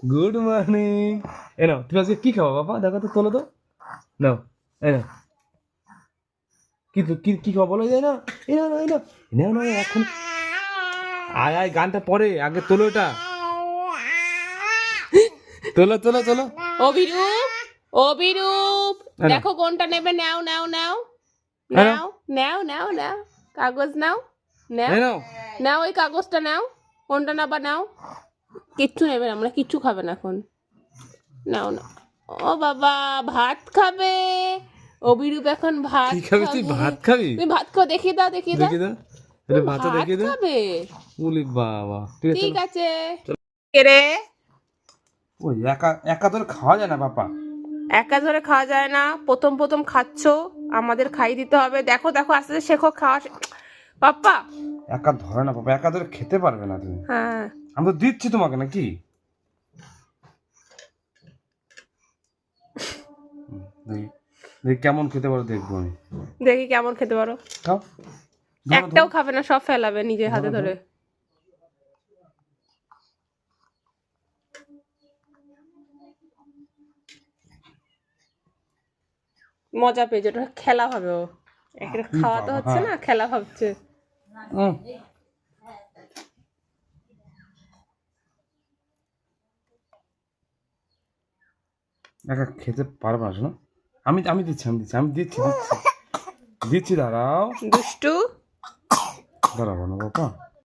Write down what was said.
Good morning. এ নাও, তুমি আজকে কি খাবো বাবা? দেখো তো, তোলো তো। নাও, এই নাও। কি তো কি কি খাবো বলো যায় না? এই নাও, এই নাও, নাও না এখন। আয় আয়, গানটা পরে, আগে তোলো এটা। তোলো তোলো তোলো। অভিরূপ, অভিরূপ, আরে। দেখো কোনটা নেবে, নাও নাও নাও এই নাও, নাও নাও নাও নাও, কাগজ নাও, নাও এই নাও। নাও, ওই কাগজটা নাও, কোনটা নেবা নাও। কিচ্ছু নেবে না, আমরা কিচ্ছু খাবে না এখন। নাও না। ও বাবা, ভাত খাবে। অভিরূপ এখন ভাত কি খাবি তুই? খাবে। ভাত খাবি? তুমি ভাত খাও, দেখিয়ে দাও, দেখিয়ে দাও। দেখি দে, এটা ভাতটা ভাত দেখিয়ে দে। খাবে। বলি বাবা, ঠিক আছে ঠিক চলো। আছে। কে রে? ওই একা একা তোর খাওয়া যায় না বাবা। একা ধরে খাওয়া যায় না, প্রথম প্রথম খাচ্ছো, আমাদের খাই দিতে হবে। দেখো দেখো, আস্তে আস্তে শেখো খাওয়া। পাপ্পা। একা ধরে না বাবা, একা ধরে খেতে পারবে না তুমি। হ্যাঁ। আমি তো দিচ্ছি তোমাকে নাকি। দেখি দেখি কেমন খেতে পারো, দেখবো আমি। দেখি কেমন খেতে পারো। খাও। ধরো, একটাও ধরো। খাবে না, সব ফেলাবে নিজের হাতে ধরো, ধরে। মজা পেয়েছে, ওটা খেলা হবে। ও একটা ই খাওয়া তো বাবা। হচ্ছে না, খেলা ভাবছে। উম, একা খেতে পারবে না শোনো। আমি আমি দিচ্ছি, দিচ্ছি, দাঁড়াও। দুষ্টু। দাঁড়াবো না বাবা।